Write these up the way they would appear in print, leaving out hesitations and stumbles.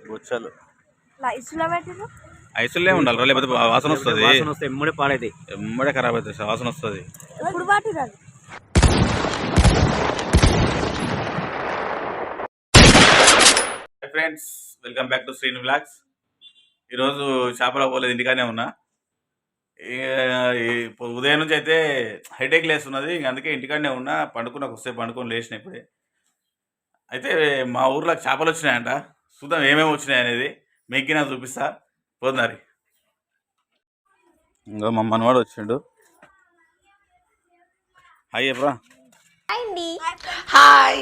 బొచ్చలు ఐసులే ఉండాలి, లేకపోతే వాసన వస్తుంది. ఎమ్మడే పాడైతే ఎమ్మడే ఖరాబ్ అవుతుంది, వాసన వస్తుంది. Friends, welcome back to Srinu blogs. ఈరోజు చేపల పోలేదు, ఇంటికానే ఉన్నా. ఉదయం నుంచి అయితే హెడేక్ లేస్తున్నది, అందుకే ఇంటికాడనే ఉన్నా. పండుకున్నా, కొద్దిసేపు పండుకొని లేచిన ఇప్పుడే. అయితే మా ఊర్లో చేపలు వచ్చినాయంట, చూద్దాం ఏమేమి వచ్చినాయి అనేది మీకు నాకు చూపిస్తా. పోతున్నారు. ఇంకా మా మనవాడు వచ్చిండు. హాయ్ ఎప్పుడా. హాయ్.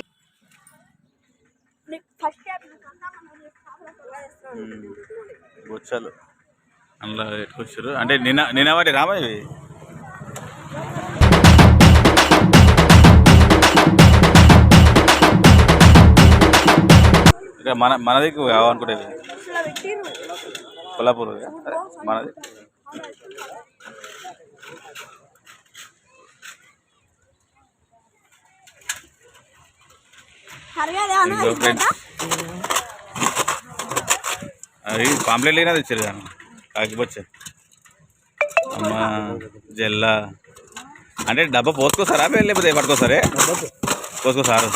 బొచ్చలు అందులో ఎట్టుకొచ్చారు అంటే నిన్న వాటి రామా ఇవి. ఇక మనది కావాలనుకుంటేది కొల్లాపూర్ మనది. అవి పాంప్లెట్ లేనా తెచ్చారు కానీ కాకిబొచ్చ అమ్మ జెల్లా అంటే డబ్బా పోసుకోసారా లేకపోతే పట్టుకోసారే? పోసుకోసారు.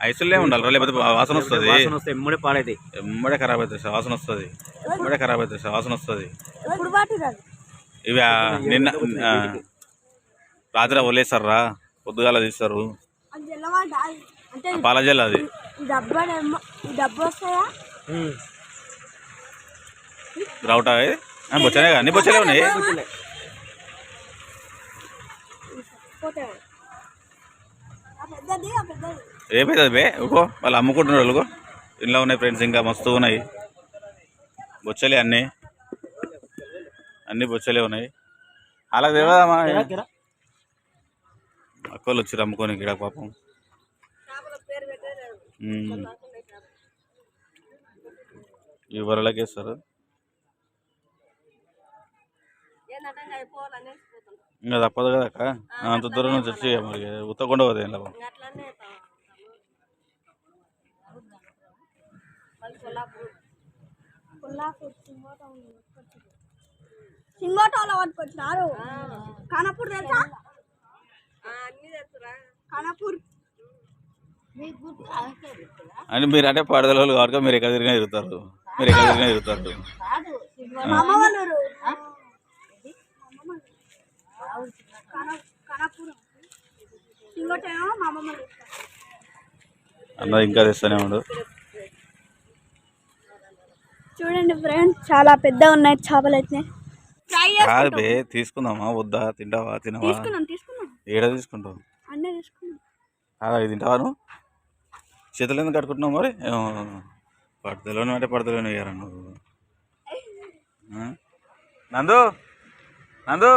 ఐసులే ఉండాలి, లేకపోతే వాసన వస్తుంది. ఎమ్మడే పాడైతే ఎమ్మడే ఖరాబ్ అవుతుంది, వాసన వస్తుంది. ఎమ్మడే ఖరాబ్ అవుతుంది, వాసన వస్తుంది. ఇవి నిన్న రాత్రి వదిలేస్తారా, పొద్దుగాల తీస్తారు. పాల జెల్ అది. రౌటా బొచ్చనే, అన్ని బొచ్చలే ఉన్నాయి. ఏమైతుంది బే ఊకో, వాళ్ళు అమ్ముకుంటున్నారు వాళ్ళకు. ఇంట్లో ఉన్నాయి ఫ్రెండ్స్, ఇంకా మస్తు ఉన్నాయి బొచ్చలే. అన్ని బొచ్చలే ఉన్నాయి. అలా తెలియదమ్మా, అక్కలు వచ్చి అమ్ముకొని ఇక్కడ పాపం. ఈ వరలకేస్తారు. ఇంకా తప్పదు కదా అక్క, అంత దూరం నుంచి వచ్చి మరి ఉత్తకుండా పోతాయి. ఇలా సింగోటోలో పట్టుకొచ్చినారు. ఖానాపూర్ తెలుసా? ఖానాపూర్ అని మీరు అంటే పడదల కాబట్టి మీరు ఎక్కడ తిరిగినా తిరుగుతారు. అన్న ఇంకా తెస్తానే ఉండు. చూడండి ఫ్రెండ్స్, చాలా పెద్దగా ఉన్నాయి చేపలు అయితే. కాదు బే, తీసుకుందామా వద్దా? తింటావా? తినవా? ఏడా తీసుకుంటావు? అవి తింటావా? నువ్వు చేతులు ఎందుకు కట్టుకుంటున్నావు మరి? పడతలోనే అంటే పడతలోనే వేయరా నువ్వు. నందు నందు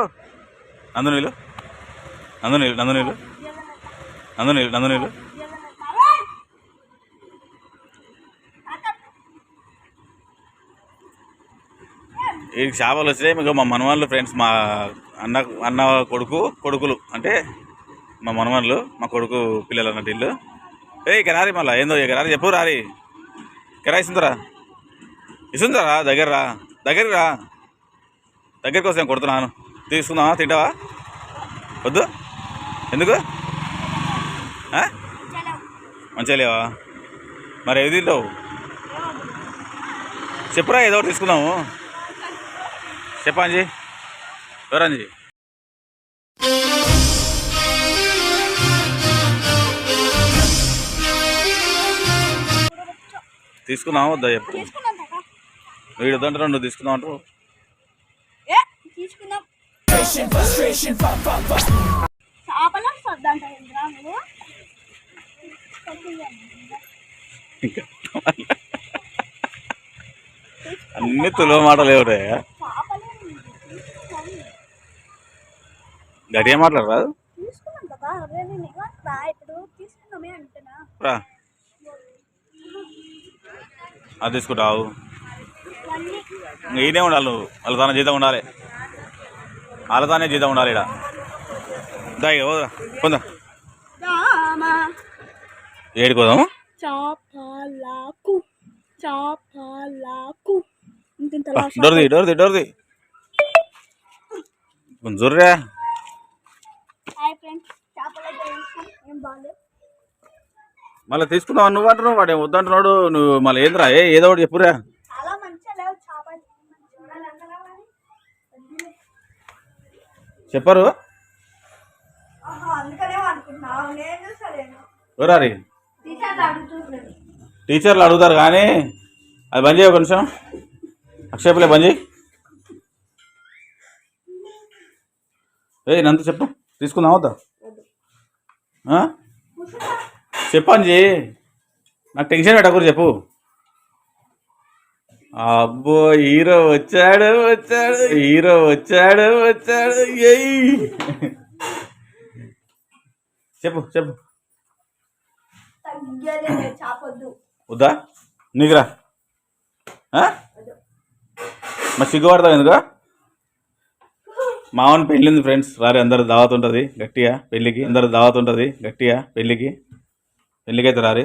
నందు నీళ్ళు నందు నీళ్ళు నందు నీళ్ళు నందు నీళ్ళు నందు నీళ్ళు. ఈ చేపలు వచ్చినాయి. మీకు మా మనవాళ్ళు ఫ్రెండ్స్, మా అన్న కొడుకులు అంటే మా మనవాళ్ళు, మా కొడుకు పిల్లలు అన్నట్టు ఇల్లు. ఇక రారి మళ్ళీ ఏందో ఇక రారి, చెప్పు రారి. కిరా ఇస్తుందరా దగ్గరికి రా. దగ్గరికి వస్తే కొడుతున్నాను. తీసుకుందామా? తింటావా? వద్దు, ఎందుకు? మంచిగా లేవా? మరి ఏది తింటావు చెప్పురా, ఏదో ఒకటి తీసుకుందాము. చెప్పండి ఎవరంజీ. తీసుకుందామా వద్దా చెప్పు. వీడు దంట రెండు తీసుకుందాం అంటారు. అన్ని తులో మాటలు ఎవరే, గట్టిగా మాట్లాడరాదు. అది తీసుకుంటావు. ఈయనే ఉండాలి నువ్వు, వాళ్ళ తన జీతం ఉండాలి. వాళ్ళతోనే జీతం ఉండాలి ఇక్కడ దాయి పోదా పొందా రామా ఏడుకోదాము చాపలాకు చాపలాకు ఇంత డోర్ది కొంచెం జొర్రా హాయ్ ఫ్రెండ్స్ చేపలు అయితే ఏం బాగాలేదు మళ్ళీ తీసుకుందాం నువ్వు అంటున్నావు వాడు వద్దంటున్నాడు నువ్వు మళ్ళీ ఏంద్రా ఏదో ఒకటి చెప్పురా చాలా మంచిగా లేవు చేపలు చెప్పరు అందుకనే అనుకుంటున్నావు నేను చూసలేను ఎవరారి టీచర్లు అడుగుతున్నాడు టీచర్లు అడుగుతారు కానీ అది బంద్ చేయ ఒక నిమిషం అక్షయపులే బంద్ చేయి నంత చెప్పు తీసుకుందాం అవుతా చెప్పండి నాకు టెన్షన్ పెట్టకూడదు చెప్పు అబ్బో హీరో వచ్చాడు ఎయ్ చెప్పు చాపొద్దు వద్దా నీకురా మరి సిగ్గుపడతావు ఎందుకు మావన్ పెళ్ళి ఉంది ఫ్రెండ్స్ రారి అందరు దావత్ ఉంటుంది గట్టిగా పెళ్ళికి అందరు దావత్ ఉంటుంది గట్టిగా పెళ్ళికి అయితే రారి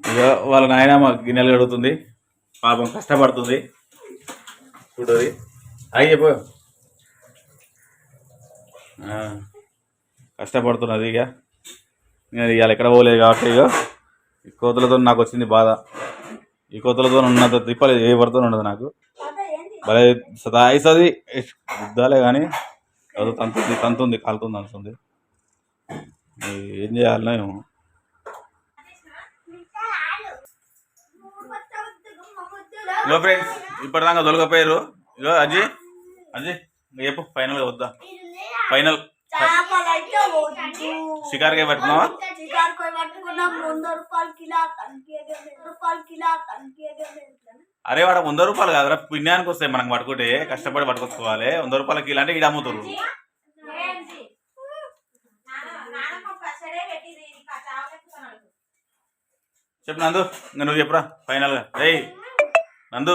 ఇక వాళ్ళ నాయనమ్మ గిన్నెలు కడుగుతుంది పాపం కష్టపడుతుంది చూడది అయ్యి చెప్పు కష్టపడుతున్నది ఇక నేను ఇవాళ ఎక్కడ పోలేదు కాబట్టి ఇక ఈ కోతులతో నాకు వచ్చింది బాధ ఈ కోతులతో ఉన్నంత తిప్పలేదు ఏ పడుతూ ఉండదు నాకు భలే సదాయిస్తుంది యుద్ధాలే కానీ ఏదో తంతుంది కాలుతుంది అనుకుంది ఏం చేయాలన్నా ఏమో ఇగో ఫ్రెండ్స్ ఇప్పటిదాకా దొరకపోయారు ఇగో అజయ్ చెప్పు ఫైనల్గా వద్దా ఫైనల్ షికార్కే పట్టుకున్నావా అరే వాడ 100 రూపాయలు కాదురా పుణ్యానికి వస్తాయి మనకు పట్టుకుంటే కష్టపడి పట్టుకొచ్చుకోవాలి 100 రూపాయల కిలో అంటే ఈడ అమ్ముతారు చెప్పు నందు ఇంకా నువ్వు చెప్పురా ఫైనల్గా నందు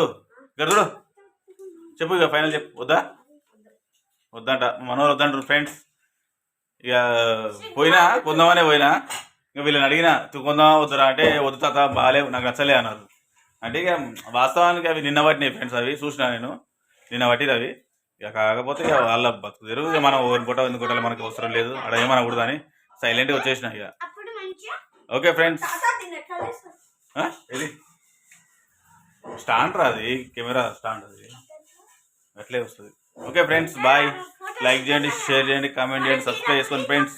గడుదుడు చెప్పు ఇక ఫైనల్ చెప్పు వద్దంట మనోరు వద్దంటారు ఫ్రెండ్స్ ఇక కొందామనే పోయినా ఇక వీళ్ళని అడిగినా కొందామా వద్దురా అంటే వద్దు తాత బాగాలేవు నాకు నచ్చలే అన్నారు అంటే ఇక వాస్తవానికి అవి నిన్న పట్టినాయి ఫ్రెండ్స్ అవి చూసినా నేను నిన్న పట్టిది అవి ఇక కాకపోతే ఇక వాళ్ళ బతుకు తెరుగు ఇక మనం ఓన్ కొట్ట ఎందుకు కొట్టాలి మనకి అవసరం లేదు అక్కడ ఏమనకూడదు అని సైలెంట్గా వచ్చేసిన ఇక ఓకే ఫ్రెండ్స్ ఇది స్టాండ్ అది కెమెరా స్టాండ్ అది అట్లే వస్తుంది ఓకే ఫ్రెండ్స్ బాయ్ లైక్ చేయండి షేర్ చేయండి కామెంట్ చేయండి సబ్స్క్రైబ్ చేసుకోండి ఫ్రెండ్స్